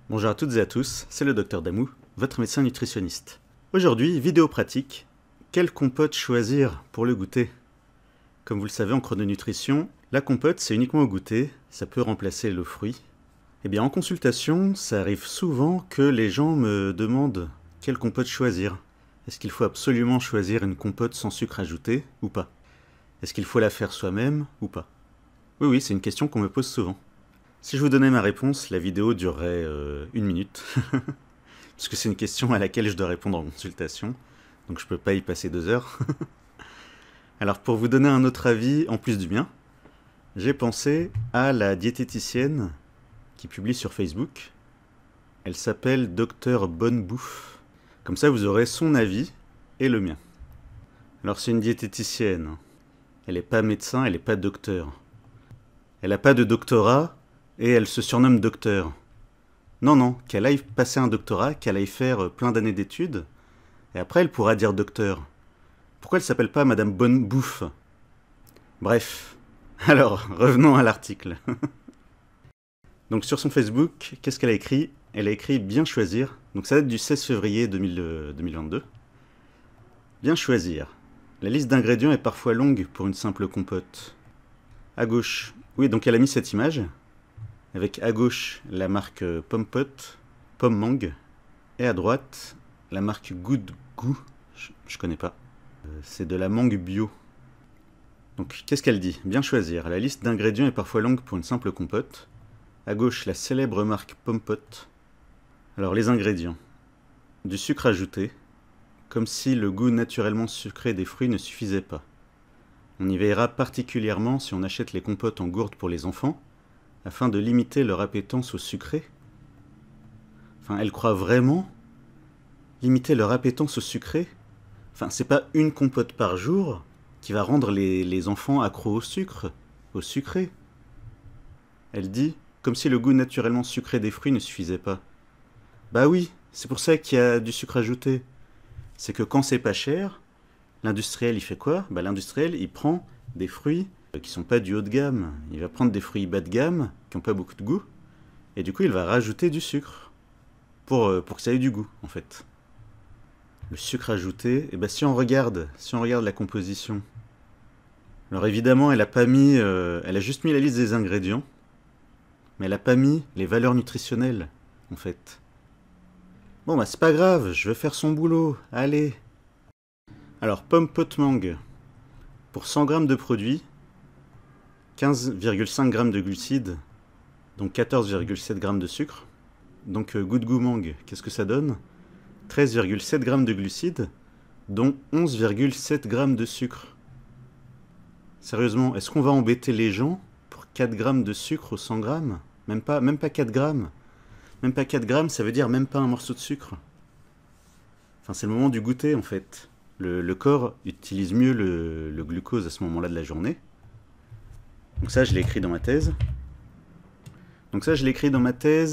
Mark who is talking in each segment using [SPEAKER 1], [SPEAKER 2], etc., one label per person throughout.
[SPEAKER 1] Bonjour à toutes et à tous, c'est le Dr Damou, votre médecin nutritionniste. Aujourd'hui, vidéo pratique, quelle compote choisir pour le goûter? Comme vous le savez en chrononutrition, la compote c'est uniquement au goûter, ça peut remplacer le fruit. Eh bien en consultation, ça arrive souvent que les gens me demandent quelle compote choisir. Est-ce qu'il faut absolument choisir une compote sans sucre ajouté ou pas? Est-ce qu'il faut la faire soi-même ou pas? Oui, c'est une question qu'on me pose souvent. Si je vous donnais ma réponse, la vidéo durerait 1 minute, parce que c'est une question à laquelle je dois répondre en consultation, donc je peux pas y passer 2 heures. Alors pour vous donner un autre avis, en plus du mien, j'ai pensé à la diététicienne qui publie sur Facebook. Elle s'appelle Dr Bonne Bouffe. Comme ça vous aurez son avis et le mien. Alors c'est une diététicienne, elle n'est pas médecin, elle n'est pas docteur. Elle n'a pas de doctorat, et elle se surnomme docteur. Non, qu'elle aille passer un doctorat, qu'elle aille faire plein d'années d'études, et après elle pourra dire docteur. Pourquoi elle s'appelle pas Madame Bonne Bouffe? Bref, alors revenons à l'article. Donc sur son Facebook, qu'est-ce qu'elle a écrit? Elle a écrit bien choisir, donc ça date du 16 février 2022. Bien choisir. La liste d'ingrédients est parfois longue pour une simple compote. À gauche, oui donc elle a mis cette image, avec à gauche la marque Pompot, Pomme Mangue, et à droite la marque Good Goo, je connais pas, c'est de la mangue bio. Donc qu'est-ce qu'elle dit? Bien choisir, la liste d'ingrédients est parfois longue pour une simple compote. À gauche la célèbre marque Pompot. Alors les ingrédients, du sucre ajouté, comme si le goût naturellement sucré des fruits ne suffisait pas. On y veillera particulièrement si on achète les compotes en gourde pour les enfants, afin de limiter leur appétence au sucré. Enfin, elle croit vraiment limiter leur appétence au sucré? Enfin, c'est pas une compote par jour qui va rendre les enfants accros au sucré. Elle dit, comme si le goût naturellement sucré des fruits ne suffisait pas. Bah oui, c'est pour ça qu'il y a du sucre ajouté. C'est que quand c'est pas cher, l'industriel il fait quoi? Bah l'industriel il prend des fruits qui sont pas du haut de gamme. Il va prendre des fruits bas de gamme, qui n'ont pas beaucoup de goût, et du coup il va rajouter du sucre, pour que ça ait du goût, en fait. Le sucre ajouté, et ben si on regarde la composition, alors évidemment elle a pas mis, elle a juste mis la liste des ingrédients, mais elle a pas mis les valeurs nutritionnelles, en fait. Bon bah c'est pas grave, je vais faire son boulot, allez. Alors pomme pot mangue, pour 100 g de produit, 15,5 g de glucides, donc 14,7 g de sucre. Donc Good Goo Mangue, qu'est-ce que ça donne? 13,7 g de glucides, dont 11,7 g de sucre. Sérieusement, est-ce qu'on va embêter les gens pour 4 g de sucre aux 100 g? Même pas 4 grammes. Même pas 4 grammes, ça veut dire même pas un morceau de sucre. Enfin, c'est le moment du goûter, en fait. Le corps utilise mieux le glucose à ce moment-là de la journée. Donc ça, je l'ai écrit dans ma thèse.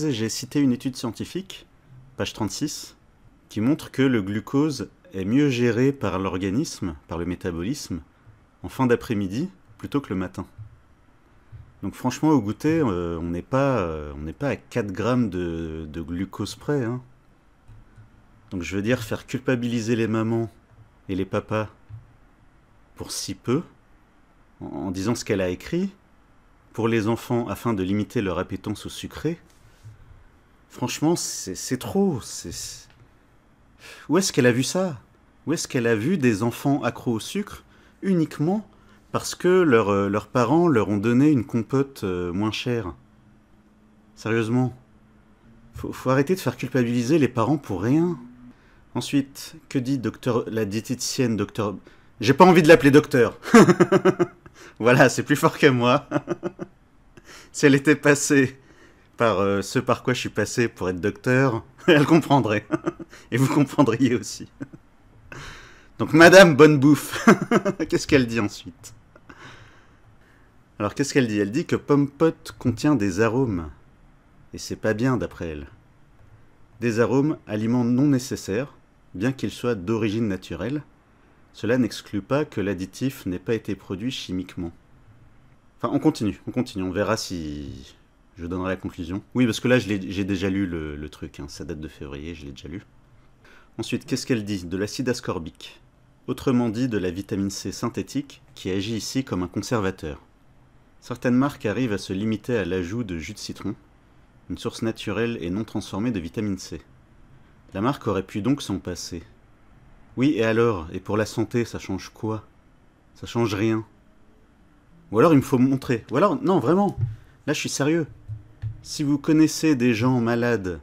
[SPEAKER 1] J'ai cité une étude scientifique, page 36, qui montre que le glucose est mieux géré par l'organisme, par le métabolisme, en fin d'après-midi, plutôt que le matin. Donc franchement, au goûter, on n'est pas à 4 grammes de glucose près. Hein. Donc je veux dire, faire culpabiliser les mamans et les papas pour si peu, en disant ce qu'elle a écrit, pour les enfants afin de limiter leur appétence au sucré, franchement, c'est trop. Où est-ce qu'elle a vu ça? Où est-ce qu'elle a vu des enfants accros au sucre uniquement parce que leurs parents leur ont donné une compote moins chère? Sérieusement, faut arrêter de faire culpabiliser les parents pour rien. Ensuite, que dit la diététicienne docteur... J'ai pas envie de l'appeler docteur. Voilà, c'est plus fort que moi. Si elle était passée par ce par quoi je suis passé pour être docteur, elle comprendrait. Et vous comprendriez aussi. Donc, Madame Bonne Bouffe, qu'est-ce qu'elle dit ensuite? Alors, qu'est-ce qu'elle dit? Elle dit que Pomme Pot contient des arômes. Et c'est pas bien d'après elle. Des arômes, aliments non nécessaires, bien qu'ils soient d'origine naturelle. Cela n'exclut pas que l'additif n'ait pas été produit chimiquement. Enfin, on continue, on verra si Je donnerai la conclusion. Oui, parce que là, j'ai déjà lu le truc, hein. Ça date de février, je l'ai déjà lu. Ensuite, qu'est-ce qu'elle dit? De l'acide ascorbique. Autrement dit, de la vitamine C synthétique, qui agit ici comme un conservateur. Certaines marques arrivent à se limiter à l'ajout de jus de citron, une source naturelle et non transformée de vitamine C. La marque aurait pu donc s'en passer. Oui, et alors? Et pour la santé, ça change quoi? Ça change rien. Ou alors il me faut montrer. Ou alors, non, vraiment, là je suis sérieux. Si vous connaissez des gens malades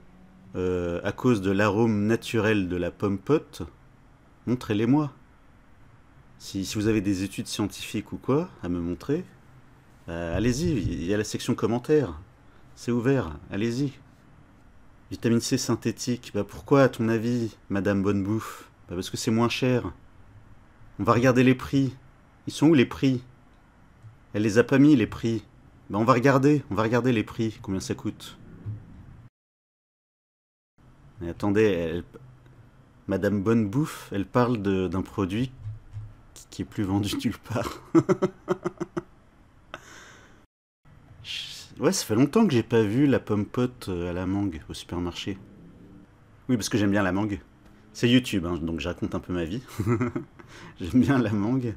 [SPEAKER 1] à cause de l'arôme naturel de la pomme pote, montrez-les-moi. Si vous avez des études scientifiques ou quoi à me montrer, allez-y, il y a la section commentaires. C'est ouvert, allez-y. Vitamine C synthétique, bah pourquoi à ton avis, Madame Bonne Bouffe? Bah parce que c'est moins cher. On va regarder les prix. Ils sont où les prix? Elle les a pas mis les prix. Bah on va regarder les prix, combien ça coûte. Mais attendez, Madame Bonne Bouffe, elle parle d'un produit qui est plus vendu nulle part. Ouais, ça fait longtemps que j'ai pas vu la pomme pote à la mangue au supermarché. Oui, parce que j'aime bien la mangue. C'est YouTube, hein, donc je raconte un peu ma vie. J'aime bien la mangue.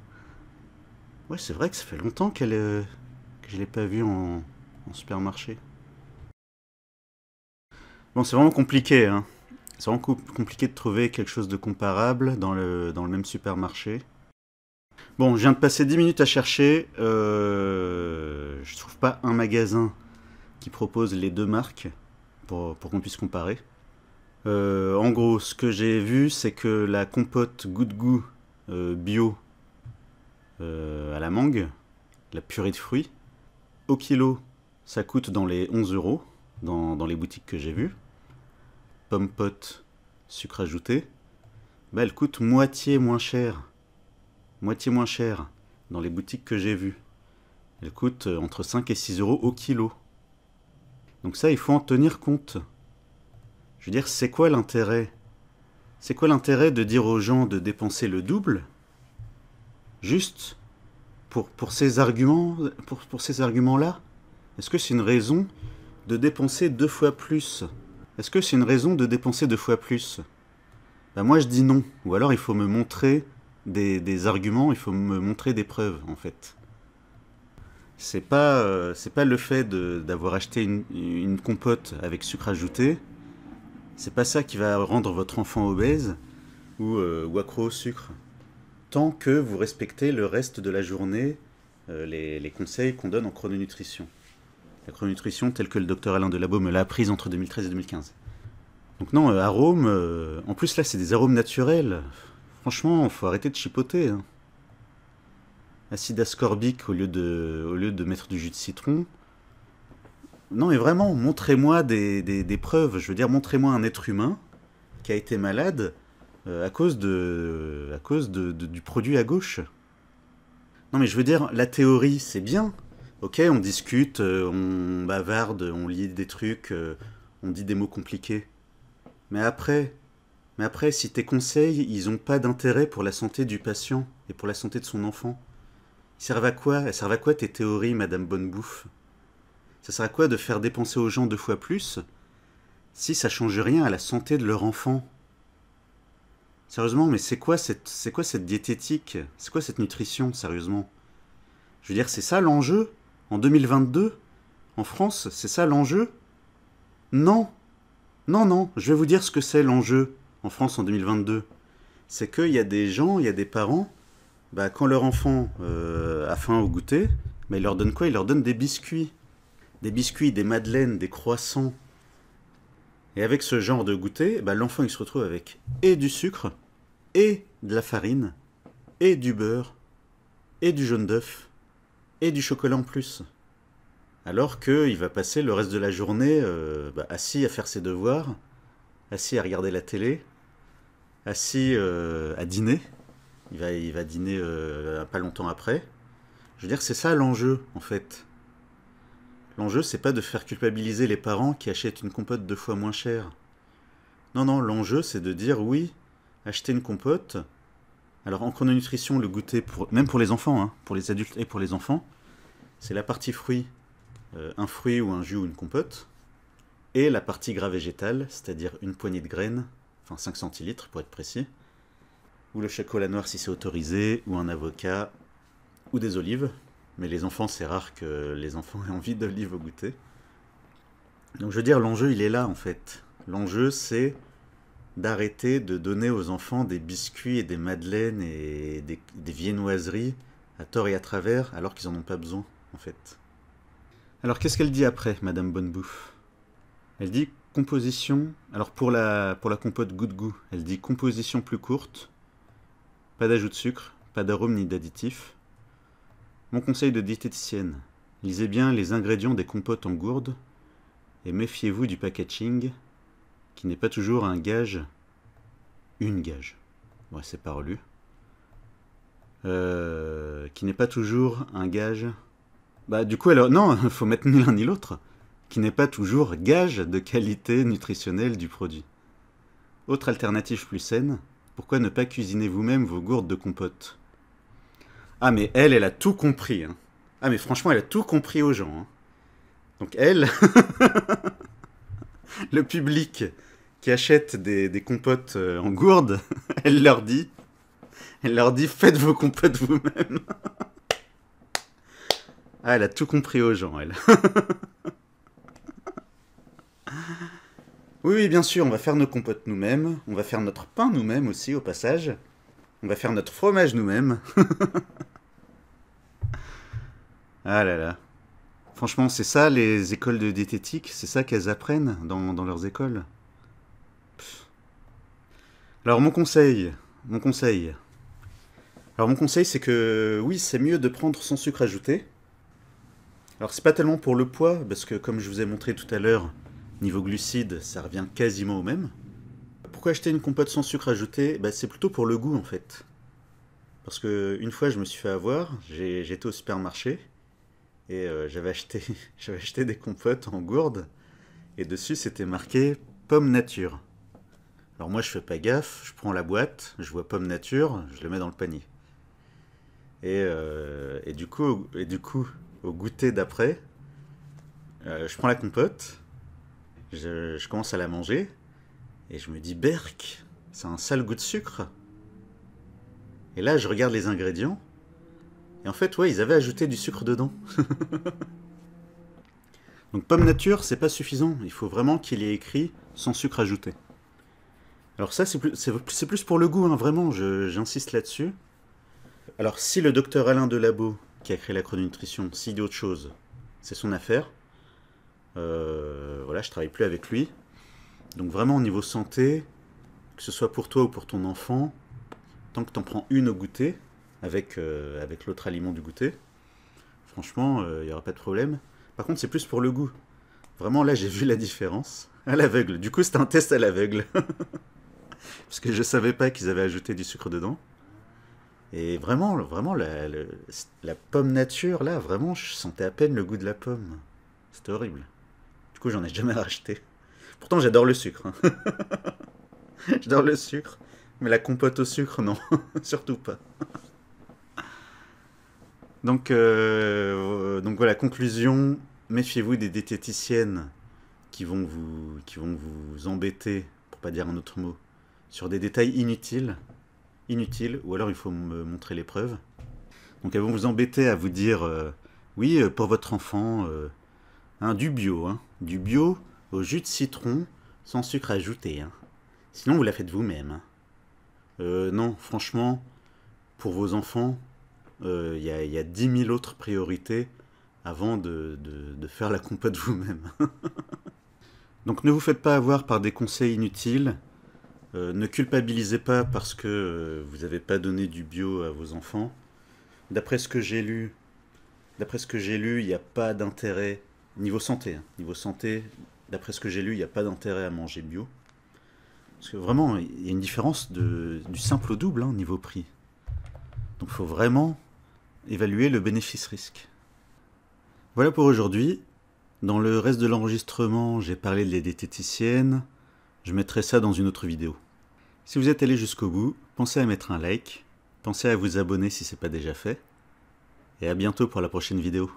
[SPEAKER 1] Ouais, c'est vrai que ça fait longtemps que je l'ai pas vue en supermarché. Bon, c'est vraiment compliqué, hein. C'est vraiment compliqué de trouver quelque chose de comparable dans le même supermarché. Bon, je viens de passer 10 minutes à chercher. Je trouve pas un magasin qui propose les deux marques pour qu'on puisse comparer. En gros, ce que j'ai vu, c'est que la compote Goût de Goût bio à la mangue, la purée de fruits, au kilo, ça coûte dans les 11 euros dans les boutiques que j'ai vues. Pomme pote, sucre ajouté, bah, elle coûte moitié moins cher. Moitié moins cher dans les boutiques que j'ai vues. Elle coûte entre 5 et 6 euros au kilo. Donc ça, il faut en tenir compte. Je veux dire, c'est quoi l'intérêt? C'est quoi l'intérêt de dire aux gens de dépenser le double juste pour ces arguments, pour ces arguments-là? Est-ce que c'est une raison de dépenser 2 fois plus? Est-ce que c'est une raison de dépenser 2 fois plus? Bah moi je dis non. Ou alors il faut me montrer des arguments, il faut me montrer des preuves en fait. C'est pas le fait d'avoir acheté une compote avec sucre ajouté. C'est pas ça qui va rendre votre enfant obèse ou accro au sucre. Tant que vous respectez le reste de la journée les conseils qu'on donne en chrononutrition. La chrononutrition telle que le docteur Alain Delabo me l'a apprise entre 2013 et 2015. Donc non, arômes... en plus là c'est des arômes naturels. Franchement, faut arrêter de chipoter. Hein. Acide ascorbique au lieu de mettre du jus de citron. Non mais vraiment, montrez-moi des preuves. Je veux dire, montrez-moi un être humain qui a été malade à cause du produit à gauche. Non mais je veux dire, la théorie c'est bien. Ok, on discute, on bavarde, on lit des trucs, on dit des mots compliqués. Mais après, si tes conseils, ils n'ont pas d'intérêt pour la santé du patient et pour la santé de son enfant, ils servent à quoi? Elles servent à quoi tes théories, Madame Bonne Bouffe? Ça sert à quoi de faire dépenser aux gens 2 fois plus si ça change rien à la santé de leur enfant? Sérieusement, mais c'est quoi cette diététique? C'est quoi cette nutrition, sérieusement? Je veux dire, c'est ça l'enjeu? En 2022? En France, c'est ça l'enjeu? Non! Non, non, je vais vous dire ce que c'est l'enjeu en France en 2022. C'est qu'il y a des gens, il y a des parents, bah, quand leur enfant a faim au goûter, bah, ils leur donnent quoi? Ils leur donnent des biscuits. Des biscuits, des madeleines, des croissants. Et avec ce genre de goûter, bah, l'enfant il se retrouve avec et du sucre, et de la farine, et du beurre, et du jaune d'œuf, et du chocolat en plus. Alors qu'il va passer le reste de la journée assis à faire ses devoirs, assis à regarder la télé, assis à dîner. Il va dîner pas longtemps après. Je veux dire, c'est ça l'enjeu, en fait. L'enjeu, c'est pas de faire culpabiliser les parents qui achètent une compote 2 fois moins chère. Non, non, l'enjeu, c'est de dire oui, acheter une compote. Alors, en chrononutrition, le goûter, même pour les enfants, hein, pour les adultes et pour les enfants, c'est la partie fruits. un fruit ou un jus ou une compote, et la partie gras végétale, c'est-à-dire une poignée de graines, enfin 5 centilitres pour être précis, ou le chocolat noir si c'est autorisé, ou un avocat, ou des olives. Mais les enfants, c'est rare que les enfants aient envie d'olives au goûter. Donc je veux dire, l'enjeu, il est là en fait. L'enjeu, c'est d'arrêter de donner aux enfants des biscuits et des madeleines et des viennoiseries à tort et à travers, alors qu'ils n'en ont pas besoin, en fait. Alors qu'est-ce qu'elle dit après, Madame Bonnebouffe? Elle dit composition... Alors pour la compote goût de goût, elle dit composition plus courte, pas d'ajout de sucre, pas d'arôme ni d'additifs. Mon conseil de diététicienne, lisez bien les ingrédients des compotes en gourde et méfiez-vous du packaging qui n'est pas toujours un gage, une gage, ouais c'est pas relu, qui n'est pas toujours un gage, bah du coup alors non, il faut mettre ni l'un ni l'autre, qui n'est pas toujours gage de qualité nutritionnelle du produit. Autre alternative plus saine, pourquoi ne pas cuisiner vous-même vos gourdes de compote? Ah mais elle a tout compris, hein. Ah mais franchement elle a tout compris aux gens, hein. Donc elle, le public qui achète des compotes en gourde, elle leur dit faites vos compotes vous-même. Ah, elle a tout compris aux gens, elle. Oui, bien sûr, on va faire nos compotes nous-mêmes, on va faire notre pain nous-mêmes aussi, au passage. On va faire notre fromage nous-mêmes. Ah là là. Franchement, c'est ça les écoles de diététique, c'est ça qu'elles apprennent dans leurs écoles. Pff. Alors mon conseil, c'est que oui, c'est mieux de prendre sans sucre ajouté. Alors c'est pas tellement pour le poids, parce que comme je vous ai montré tout à l'heure, niveau glucides, ça revient quasiment au même. Pourquoi acheter une compote sans sucre ajouté? Bah, c'est plutôt pour le goût en fait. Parce que une fois je me suis fait avoir, j'étais au supermarché, et j'avais acheté des compotes en gourde, et dessus c'était marqué pomme nature. Alors moi je fais pas gaffe, je prends la boîte, je vois pomme nature, je le mets dans le panier. Et du coup, au goûter d'après, je prends la compote, je commence à la manger, et je me dis berk, c'est un sale goût de sucre. Et là je regarde les ingrédients, et en fait ouais, ils avaient ajouté du sucre dedans. Donc pomme nature, c'est pas suffisant, il faut vraiment qu'il y ait écrit sans sucre ajouté. Alors ça, c'est plus pour le goût, hein, vraiment, j'insiste là-dessus. Alors si le docteur Alain Delabo, qui a créé la chrononutrition, s'il dit autre chose, c'est son affaire. Voilà, je travaille plus avec lui. Donc vraiment au niveau santé, que ce soit pour toi ou pour ton enfant, tant que t'en prends une au goûter, avec l'autre aliment du goûter, franchement, il n'y aura pas de problème. Par contre, c'est plus pour le goût. Vraiment, là, j'ai vu la différence. À l'aveugle. Du coup, c'était un test à l'aveugle. Parce que je savais pas qu'ils avaient ajouté du sucre dedans. Et vraiment la pomme nature, là, vraiment, je sentais à peine le goût de la pomme. C'était horrible. Du coup, j'en ai jamais racheté. Pourtant, j'adore le sucre, hein. J'adore le sucre. Mais la compote au sucre, non. Surtout pas. Donc voilà, conclusion, méfiez-vous des diététiciennes qui vont vous embêter, pour pas dire un autre mot, sur des détails inutiles, ou alors il faut me montrer les preuves. Donc elles vont vous embêter à vous dire, oui, pour votre enfant, du bio au jus de citron, sans sucre ajouté, hein. Sinon vous la faites vous-même, hein. Non, franchement, pour vos enfants, il y a 10 000 autres priorités avant de faire la compote vous-même. Donc ne vous faites pas avoir par des conseils inutiles, ne culpabilisez pas parce que vous n'avez pas donné du bio à vos enfants. D'après ce que j'ai lu, il n'y a pas d'intérêt, niveau santé, d'après ce que j'ai lu, il n'y a pas d'intérêt à manger bio. Parce que vraiment, il y a une différence du simple au double, hein, niveau prix. Donc il faut vraiment évaluer le bénéfice-risque. Voilà pour aujourd'hui. Dans le reste de l'enregistrement, j'ai parlé des diététiciennes. Je mettrai ça dans une autre vidéo. Si vous êtes allé jusqu'au bout, pensez à mettre un like, pensez à vous abonner si ce n'est pas déjà fait, et à bientôt pour la prochaine vidéo.